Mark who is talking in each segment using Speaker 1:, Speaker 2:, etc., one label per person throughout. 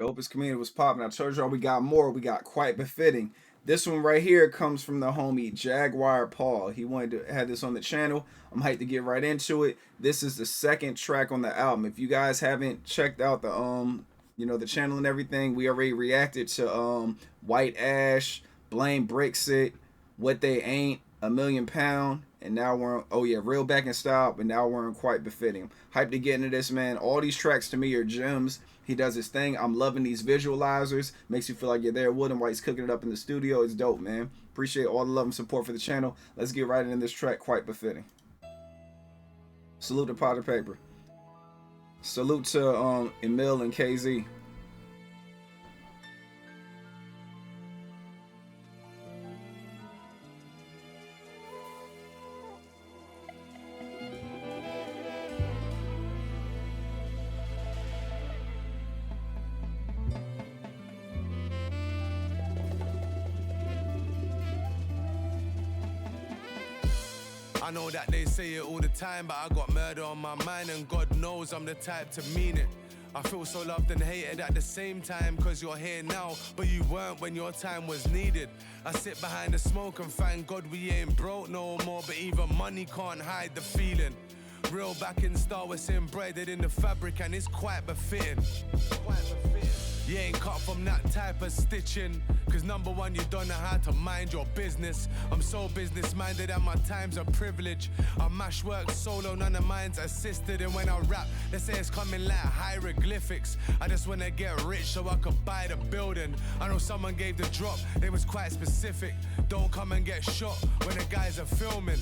Speaker 1: The Opus community was popping. I told y'all we got more. We got Quite Befitting. This one right here comes from the homie Jaguar Paul. He wanted to have this on the channel. I'm hyped to get right into it. This is the second track on the album. If you guys haven't checked out the the channel and everything, we already reacted to White Ash, Blame Brixit, What They Ain't, A Million Pound, and now we're on, oh yeah, Real Back in Style, but now we're on Quite Befitting. Hyped to get into this, man. All these tracks to me are gems. He does his thing. I'm loving these visualizers. Makes you feel like you're there with him while he's cooking it up in the studio. It's dope, man. Appreciate all the love and support for the channel. Let's get right into this track, Quite Befitting. Salute to Potter Paper. Salute to Emil and KZ.
Speaker 2: I know that they say it all the time, but I got murder on my mind, and God knows I'm the type to mean it. I feel so loved and hated at the same time, cause you're here now, but you weren't when your time was needed. I sit behind the smoke and thank God we ain't broke no more, but even money can't hide the feeling. Real back in style, we're embroidered in the fabric, and it's quite befitting. You ain't cut from that type of stitching, cause number one, you don't know how to mind your business. I'm so business minded and my time's a privilege. I mash work solo, none of mine's assisted. And when I rap, they say it's coming like hieroglyphics. I just wanna get rich so I could buy the building. I know someone gave the drop, they was quite specific. Don't come and get shot when the guys are filming.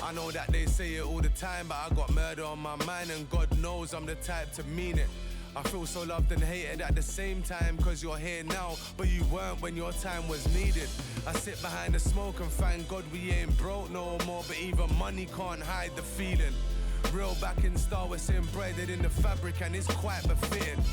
Speaker 2: I know that they say it all the time, but I got murder on my mind, and God knows I'm the type to mean it. I feel so loved and hated at the same time, cause you're here now, but you weren't when your time was needed. I sit behind the smoke and thank God we ain't broke no more, but even money can't hide the feeling. Real back in style, we're embroidered in the fabric, and it's quite befitting.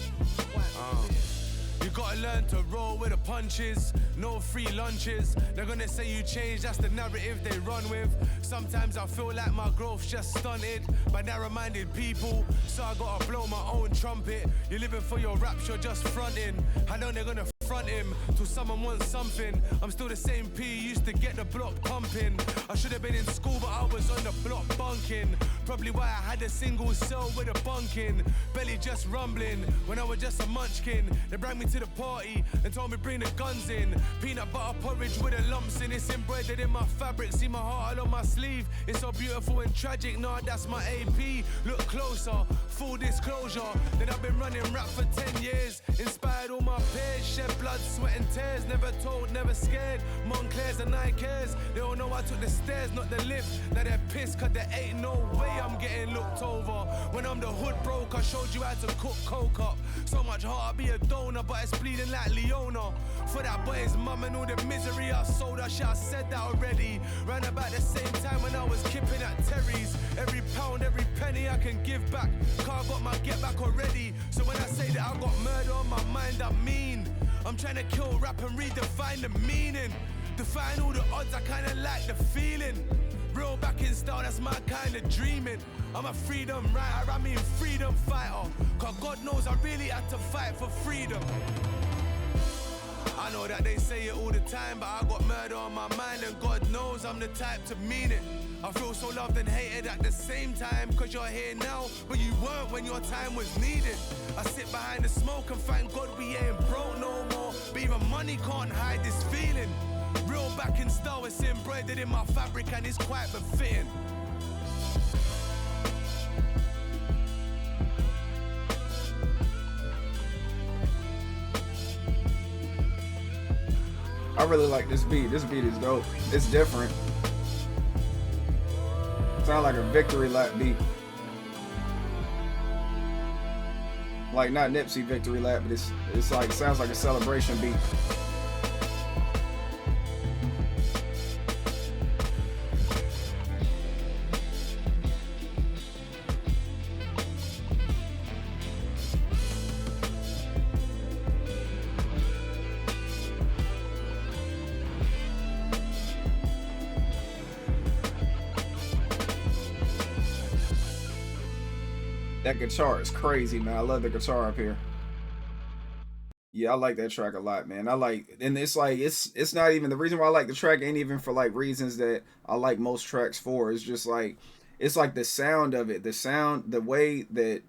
Speaker 2: You gotta learn to roll with the punches, no free lunches. They're gonna say you changed, that's the narrative they run with. Sometimes I feel like my growth's just stunted by narrow-minded people, so I gotta blow my own trumpet. You're living for your raps, you're just fronting. I know they're gonna front him till someone wants something. I'm still the same P, used to get the block pumping. I should have been in school, but I was on the block bunking. Probably why I had a single cell with a bunking. Belly just rumbling when I was just a munchkin. They brought me to the party and told me bring the guns in. Peanut butter porridge with the lumps in. It's embroidered in my fabric. See my heart all on my sleeve. It's so beautiful and tragic. Nah, that's my AP. Look closer, full disclosure. Then I've been running rap for 10 years. Inspired all my peers. Shed blood, sweat and tears. Never told, never scared. Montclair's and Nikes. They all know I took the stairs, not the lift. Now they're pissed cause there ain't no way I'm getting looked over. When I'm the hood broke, I showed you how to cook coke up. So much heart, I be a donor, but it's bleeding like Leona. For that boy's mum and all the misery I sold, I should have said that already. Ran about the same time when I was kipping at Terry's. Every pound, every penny I can give back. Car got my get back already. So when I say that I got murder on my mind, I mean I'm trying to kill rap and redefine the meaning. Define all the odds, I kinda like the feeling. Real back in style, that's my kind of dreaming. I'm a freedom writer, I mean freedom fighter. Cause God knows I really had to fight for freedom. I know that they say it all the time, but I got murder on my mind, and God knows I'm the type to mean it. I feel so loved and hated at the same time, cause you're here now, but you weren't when your time was needed. I sit behind the smoke and thank God we ain't broke no more, but even money can't hide this feeling. Real back in style, it's embroidered in my fabric, and it's quite befitting.
Speaker 1: I really like this beat. This beat is dope. It's different. Sound like a victory lap beat. Like not Nipsey victory lap, but it's like, it sounds like a celebration beat. That guitar is crazy, man. I love the guitar up here. Yeah, I like that track a lot, man. I like, and it's like it's not even the reason why I like the track ain't even for like reasons that I like most tracks for. It's just like it's like the sound of it, the sound, the way that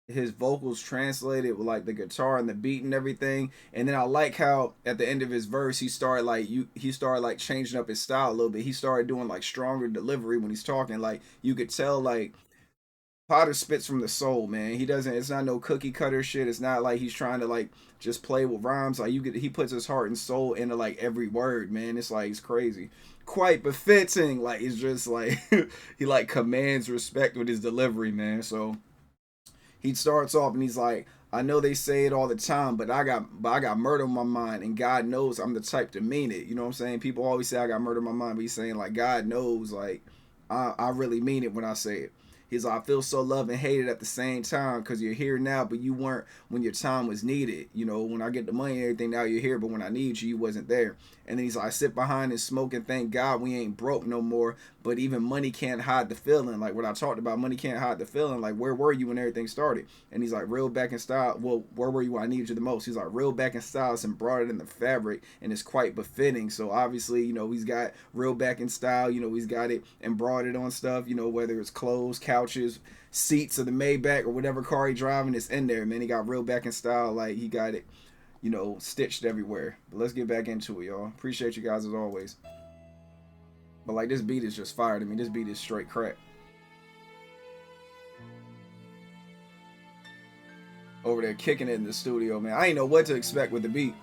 Speaker 1: his vocals translated with like the guitar and the beat and everything. And then I like how at the end of his verse he started like changing up his style a little bit. He started doing like stronger delivery when he's talking. Like you could tell like Potter spits from the soul, man. He doesn't. It's not no cookie cutter shit. It's not like he's trying to like just play with rhymes. Like you could, he puts his heart and soul into like every word, man. It's like it's crazy, quite befitting. Like it's just like he like commands respect with his delivery, man. So he starts off and he's like, I know they say it all the time, but I got murder on my mind, and God knows I'm the type to mean it. You know what I'm saying? People always say I got murder on my mind, but he's saying like God knows, like I really mean it when I say it. He's like, I feel so loved and hated at the same time because you're here now, but you weren't when your time was needed. You know, when I get the money and everything, now you're here, but when I need you, you wasn't there. And then he's like, I sit behind and smoke and thank God we ain't broke no more. But even money can't hide the feeling. Like what I talked about, money can't hide the feeling. Like where were you when everything started? And he's like, real back in style. Well, where were you when I needed you the most? He's like, real back in style and brought it in the fabric, and it's quite befitting. So obviously, you know, he's got real back in style. You know, he's got it and brought it on stuff. You know, whether it's clothes, couches, seats of the Maybach or whatever car he driving, it's in there, man. He got real back in style. Like he got it, you know, stitched everywhere. But let's get back into it, y'all. Appreciate you guys as always. But like this beat is just fire to me. This beat is straight crack. Over there kicking it in the studio, man. I ain't know what to expect with the beat.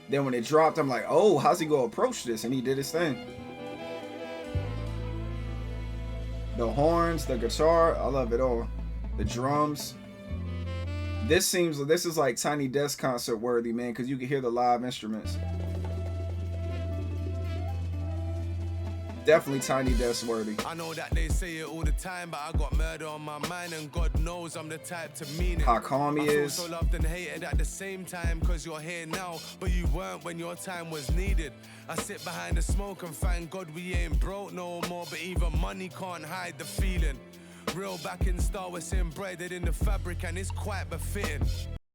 Speaker 1: Then when it dropped, I'm like, oh, how's he gonna approach this? And he did his thing. The horns, the guitar, I love it all. The drums. This is like Tiny Desk concert worthy, man, because you can hear the live instruments. Definitely Tiny Desk worthy.
Speaker 2: I know that they say it all the time, but I got murder on my mind, and God knows I'm the type to mean it.
Speaker 1: How calm he is.
Speaker 2: I feel so loved and hated at the same time, cause you're here now, but you weren't when your time was needed. I sit behind the smoke and thank God we ain't broke no more, but even money can't hide the feeling. Real back in style, it's embroidered in the fabric, and it's quite befitting.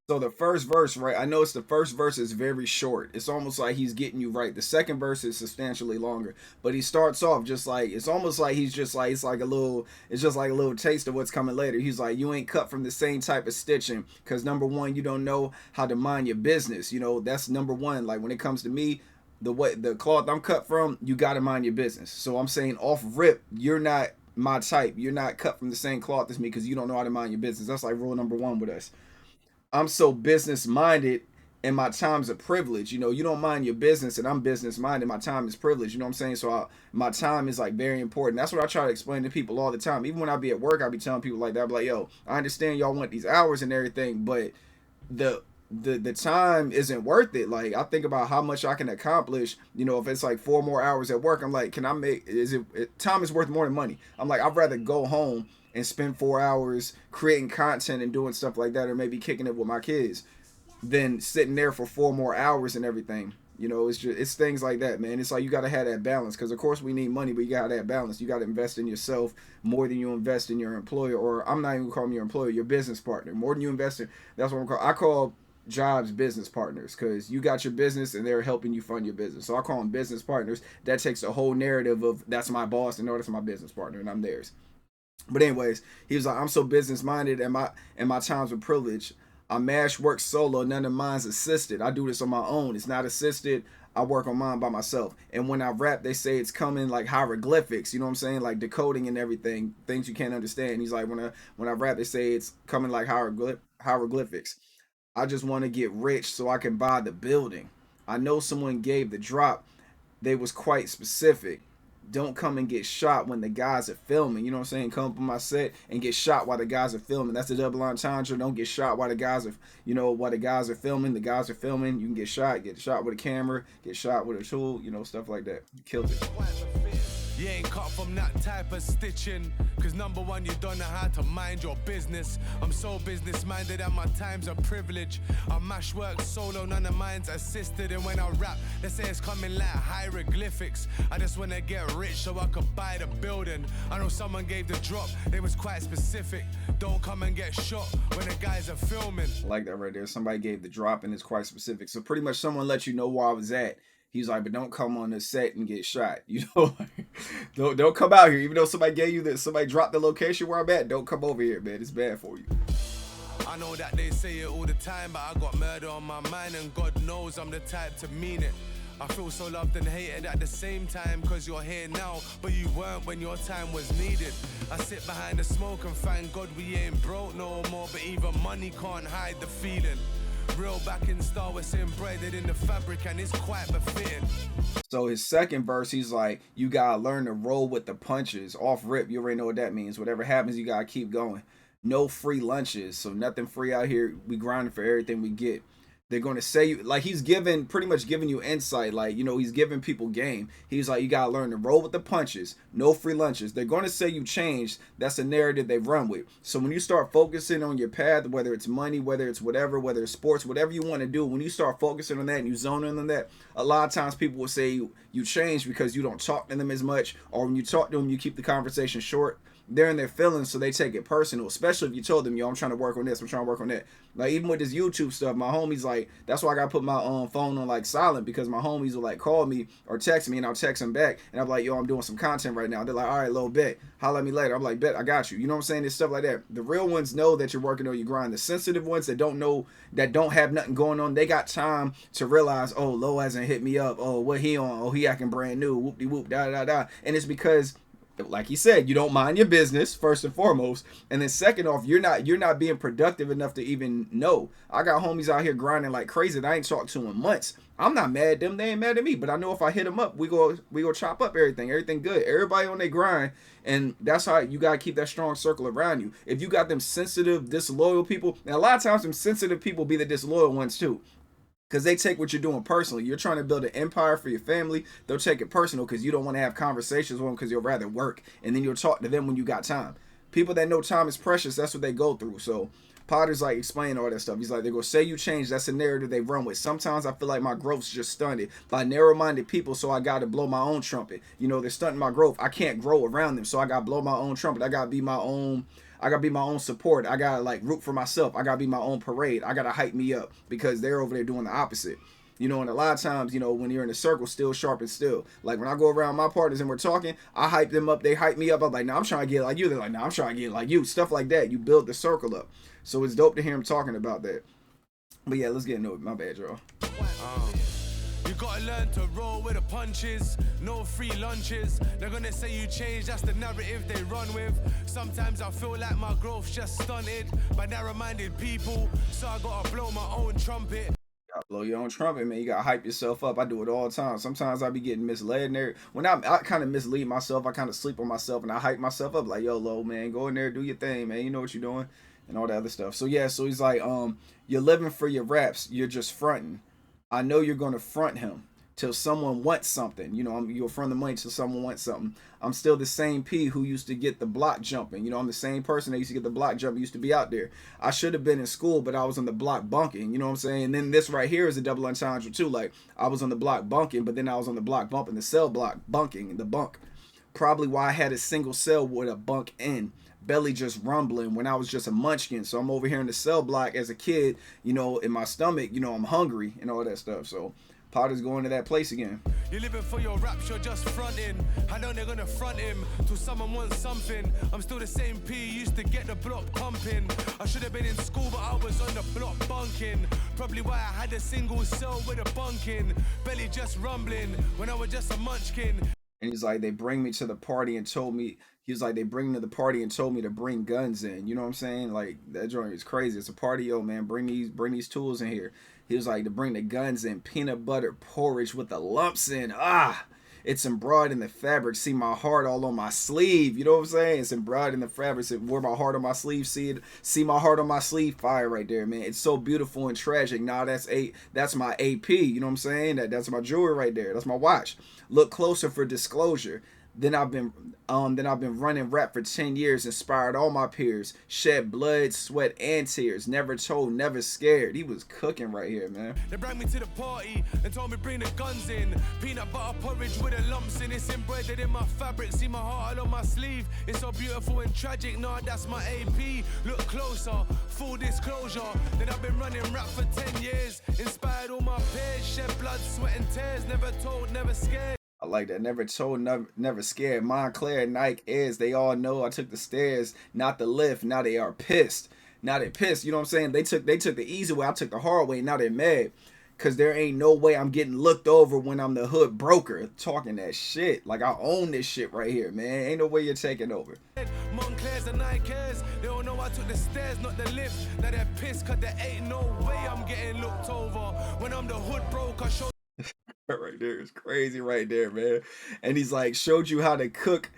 Speaker 1: So the first verse, right? I noticed the first verse is very short. It's almost like he's getting you right. The second verse is substantially longer, but he starts off just like it's almost like he's just like it's just like a little taste of what's coming later. He's like, you ain't cut from the same type of stitching because number one, you don't know how to mind your business. You know, that's number one. Like when it comes to me, the cloth I'm cut from, you got to mind your business. So I'm saying off rip, you're not my type. You're not cut from the same cloth as me because you don't know how to mind your business. That's like rule number one with us. I'm so business minded and my time's a privilege. You know, you don't mind your business and I'm business minded. My time is privilege. You know what I'm saying? So my time is like very important. That's what I try to explain to people all the time. Even when I be at work, I be telling people like that. I be like, yo, I understand y'all want these hours and everything, but the time isn't worth it. Like I think about how much I can accomplish. You know, if it's like 4 more hours at work, I'm like, can I make? Time is worth more than money? I'm like, I'd rather go home and spend 4 hours creating content and doing stuff like that, or maybe kicking it with my kids, than sitting there for 4 more hours and everything. You know, it's things like that, man. It's like you gotta have that balance, because of course we need money, but you gotta have balance. You gotta invest in yourself more than you invest in your employer, or I'm not even calling your employer, your business partner. More than you invest in. That's what I call jobs business partners, because you got your business and they're helping you fund your business. So I call them business partners. That takes the whole narrative of that's my boss and no, that's my business partner and I'm theirs. But anyways, he was like, I'm so business minded and my time's a privilege. I mash work solo, none of mine's assisted. I do this on my own. It's not assisted. I work on mine by myself. And when I rap, they say it's coming like hieroglyphics. You know what I'm saying? Like decoding and everything, things you can't understand. He's like, when I rap, they say it's coming like hieroglyphics. I just want to get rich so I can buy the building. I know someone gave the drop. They was quite specific. Don't come and get shot when the guys are filming. You know what I'm saying? Come up on my set and get shot while the guys are filming. That's the double entendre. Don't get shot while the guys are, while the guys are filming. The guys are filming. You can get shot with a camera, get shot with a tool, stuff like that. Killed it.
Speaker 2: You ain't cut from that type of stitching. Cause number one, you don't know how to mind your business. I'm so business minded and my time's a privilege. I mash work solo, none of mine's assisted. And when I rap, they say it's coming like hieroglyphics. I just wanna get rich so I could buy the building. I know someone gave the drop, they was quite specific. Don't come and get shot when the guys are filming.
Speaker 1: I like that right there. Somebody gave the drop and it's quite specific. So pretty much someone let you know where I was at. He's like, but don't come on the set and get shot. You know, don't come out here. Even though somebody gave you that, somebody dropped the location where I'm at. Don't come over here, man. It's bad for you.
Speaker 2: I know that they say it all the time, but I got murder on my mind, and God knows I'm the type to mean it. I feel so loved and hated at the same time, cause you're here now, but you weren't when your time was needed. I sit behind the smoke and thank God we ain't broke no more, but even money can't hide the feeling. Real back in Star Wars embroidered in the fabric, and it's quite befitting.
Speaker 1: So his second verse, he's like, you gotta learn to roll with the punches. Off rip, you already know what that means. Whatever happens, you gotta keep going. No free lunches, so nothing free out here. We grinding for everything we get. They're going to say you, like, he's pretty much giving you insight, like, you know, he's giving people game. He's like, you got to learn to roll with the punches, no free lunches. They're going to say you changed. That's a narrative they run with. So when you start focusing on your path, whether it's money, whether it's whatever, whether it's sports, whatever you want to do, when you start focusing on that and you zone in on that, a lot of times people will say you change because you don't talk to them as much, or when you talk to them, you keep the conversation short. They're in their feelings, so they take it personal, especially if you told them, yo, I'm trying to work on this, I'm trying to work on that. Like, even with this YouTube stuff, my homies, like, that's why I got to put my phone on, like, silent, because my homies will, like, call me or text me, and I'll text them back, and I'm like, yo, I'm doing some content right now. They're like, all right, little bet, holla at me later. I'm like, bet, I got you. You know what I'm saying? It's stuff like that. The real ones know that you're working on your grind. The sensitive ones that don't know, that don't have nothing going on, they got time to realize, oh, Lo hasn't hit me up. Oh, what he on? Oh, he acting brand new. Whoop-de-whoop, da-da-da. And it's because, like he said, you don't mind your business first and foremost, and then second off, you're not being productive enough to even know. I got homies out here grinding like crazy that I ain't talked to in months. I'm not mad at them, they ain't mad at me, but I know if I hit them up, we go chop up everything good. Everybody on their grind, and that's how you gotta keep that strong circle around you. If you got them sensitive, disloyal people, and a lot of times them sensitive people be the disloyal ones too. Because they take what you're doing personally. You're trying to build an empire for your family. They'll take it personal because you don't want to have conversations with them because you'll rather work. And then you'll talk to them when you got time. People that know time is precious, that's what they go through. So Potter's like explaining all that stuff. He's like, they're going to say you changed. That's a narrative they run with. Sometimes I feel like my growth's just stunted by narrow-minded people, so I got to blow my own trumpet. You know, they're stunting my growth. I can't grow around them, so I got to blow my own trumpet. I got to be my own support. I gotta like root for myself. I gotta be my own parade. I gotta hype me up because they're over there doing the opposite. You know, and a lot of times, you know, when you're in a circle, still sharp and still. Like when I go around my partners and we're talking, I hype them up. They hype me up. I'm like, nah, I'm trying to get like you. They're like, nah, I'm trying to get like you. Stuff like that. You build the circle up. So it's dope to hear him talking about that. But yeah, let's get into it. My bad, y'all.
Speaker 2: You gotta learn to roll with the punches, no free lunches. They're gonna say you changed, that's the narrative they run with. Sometimes I feel like my growth's just stunted by narrow-minded people, so I gotta blow my own trumpet.
Speaker 1: You gotta blow your own trumpet, man. You gotta hype yourself up. I do it all the time. Sometimes I be getting misled in there. When I kind of mislead myself, I kind of sleep on myself, and I hype myself up like, yo, Lo, man, go in there, do your thing, man. You know what you're doing, and all that other stuff. So yeah, so he's like, you're living for your raps. You're just fronting. I know you're going to front him till someone wants something. You know, you'll front the money till someone wants something. I'm still the same P who used to get the block jumping. You know, I'm the same person that used to get the block jumping, used to be out there. I should have been in school, but I was on the block bunking. You know what I'm saying? And then this right here is a double entendre too. Like, I was on the block bunking, but then I was on the block bumping, the cell block bunking, the bunk. Probably why I had a single cell with a bunk in. Belly just rumbling when I was just a munchkin. So I'm over here in the cell block as a kid, you know, in my stomach, you know, I'm hungry and all that stuff. So Potter's going to that place again.
Speaker 2: You're living for your raps, you're just fronting. I know they're gonna front him till someone wants something. I'm still the same P, used to get the block pumping. I should have been in school, but I was on the block bunking. Probably why I had a single cell with a bunking. Belly just rumbling when I was just a munchkin.
Speaker 1: And he's like, they bring me to the party and told me, he was like, they bring me to the party and told me to bring guns in. You know what I'm saying? Like, that joint is crazy. It's a party, yo, man. Bring these tools in here. He was like, to bring the guns in, peanut butter porridge with the lumps in. It's embroidered in the fabric. See my heart all on my sleeve. You know what I'm saying? It's embroidered in the fabric. So wear my heart on my sleeve. See my heart on my sleeve. Fire right there, man. It's so beautiful and tragic. Nah, that's my AP. You know what I'm saying? That's my jewelry right there. That's my watch. Look closer for disclosure. Then I've been running rap for 10 years, inspired all my peers, shed blood, sweat, and tears. Never told, never scared. He was cooking right here, man.
Speaker 2: They brought me to the party and told me bring the guns in. Peanut butter porridge with the lumps in. It's embroidered in my fabric. See my heart all on my sleeve. It's so beautiful and tragic. Nah, that's my AP. Look closer, full disclosure. Then I've been running rap for 10 years. Inspired all my peers. Shed blood, sweat, and tears. Never told, never scared.
Speaker 1: I like that. Never told, never scared. Montclair, Nike, Eds, they all know I took the stairs, not the lift. Now they are pissed. Now they're pissed. You know what I'm saying? They took the easy way. I took the hard way. Now they're mad. Cause there ain't no way I'm getting looked over when I'm the hood broker talking that shit. Like I own this shit right here, man. Ain't no way you're taking over.
Speaker 2: Montclair's and Nikes, they don't know I took the stairs, not the lift. Now they're pissed cause there ain't no way I'm getting looked over. When I'm the hood broker, show
Speaker 1: Right there is crazy right there, man. And he's like, showed you how to cook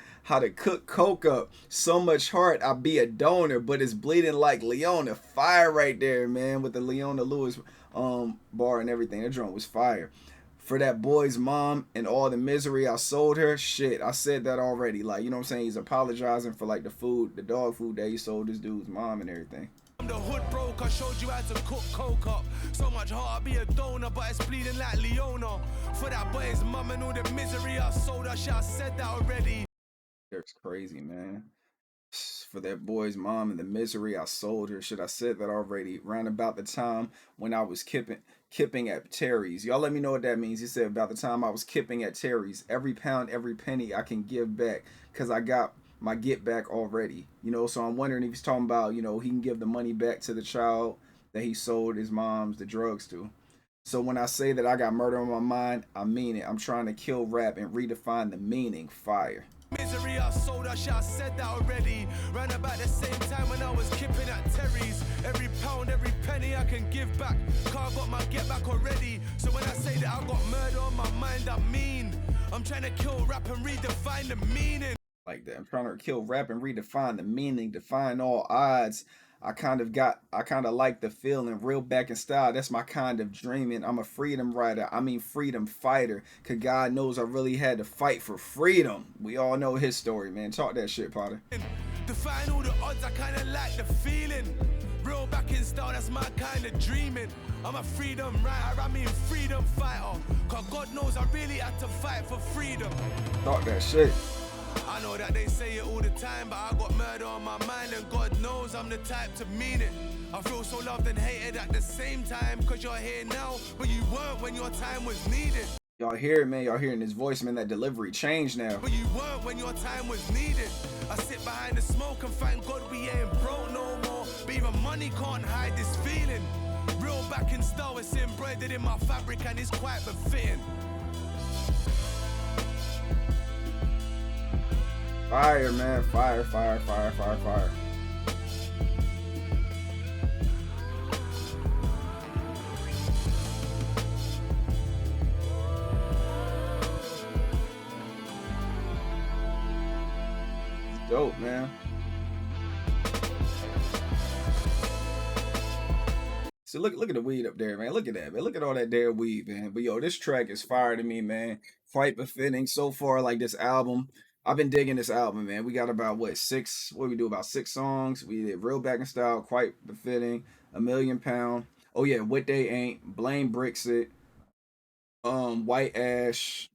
Speaker 1: coke up. So much heart, I be a donor, but it's bleeding like Leona. Fire right there, man, with the Leona Lewis bar and everything. That drum was fire. For that boy's mom and all the misery I sold her, shit, I said that already. Like, you know what I'm saying? He's apologizing for like the dog food that he sold this dude's mom and everything.
Speaker 2: I'm the hood broker, showed you how to cook coke up. So much heart, I be a donor, but it's bleeding like Leona. For that boy's mum and all the misery I sold her, shit, I said that already.
Speaker 1: That's crazy, man. For that boy's mom and the misery I sold her, shit, I said that already. Round about the time when I was kipping at Terry's. Y'all let me know what that means. He said about the time I was kipping at Terry's. Every pound, every penny I can give back, because I got my get back already. You know, so I'm wondering if he's talking about, you know, he can give the money back to the child that he sold his mom's the drugs to. So when I say that I got murder on my mind, I mean it. I'm trying to kill rap and redefine the meaning. Fire.
Speaker 2: Misery I sold her, shit, I said that already. Ran about the same time when I was kipping at Terry's. Every pound, every penny I can give back. Car got my get back already. So when I say that I got murder on my mind, I mean I'm trying to kill rap and redefine the meaning.
Speaker 1: Like that. I'm trying to kill rap and redefine the meaning, define all odds. I kind of like the feeling, real back in style. That's my kind of dreaming. I'm a freedom writer. I mean freedom fighter. Cause God knows I really had to fight for freedom. We all know his story, man. Talk that shit, Potter.
Speaker 2: Define all the odds, I kinda like the feeling. Real back in style, that's my kind of dreaming. I'm a freedom writer, I mean freedom fighter. Cause God knows I really had to fight for freedom.
Speaker 1: Talk that shit.
Speaker 2: I know that they say it all the time, but I got murder on my mind, and God knows I'm the type to mean it. I feel so loved and hated at the same time, cause you're here now, but you weren't when your time was needed.
Speaker 1: Y'all hear it, man. Y'all hearing his voice, man. That delivery changed now.
Speaker 2: But you weren't when your time was needed. I sit behind the smoke and thank God we ain't broke no more. But even money can't hide this feeling. Real back in style, it's embroidered in my fabric and it's quite befitting.
Speaker 1: Fire, man. Fire, fire, fire, fire, fire. It's dope, man. So look at the weed up there, man. Look at that, man. Look at all that damn weed, man. But yo, this track is fire to me, man. Quite befitting so far. Like this album, I've been digging this album, man. We got about what six? What we do about 6 songs? We did real back in style, quite befitting, a million pound. Oh yeah, what they ain't. Blame bricks it. White ash.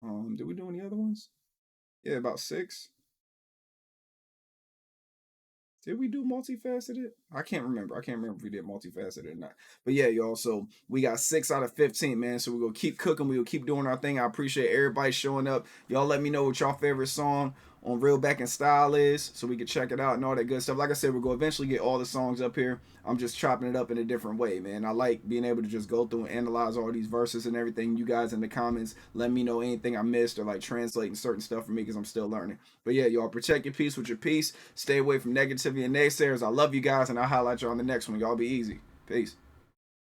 Speaker 1: Did we do any other ones? Yeah, about 6. Did we do multifaceted? I can't remember. I can't remember if we did multifaceted or not. But yeah, y'all. So we got 6 out of 15, man. So we're gonna keep cooking. We'll keep doing our thing. I appreciate everybody showing up. Y'all let me know what y'all favorite song on Real Back in Style is, so we can check it out and all that good stuff. Like I said, we're gonna eventually get all the songs up here. I'm just chopping it up in a different way, man. I like being able to just go through and analyze all these verses and everything. You guys in the comments, let me know anything I missed or like translating certain stuff for me because I'm still learning. But yeah, y'all protect your peace with your peace. Stay away from negativity and naysayers. I love you guys, and I'll highlight y'all on the next one. Y'all be easy. Peace.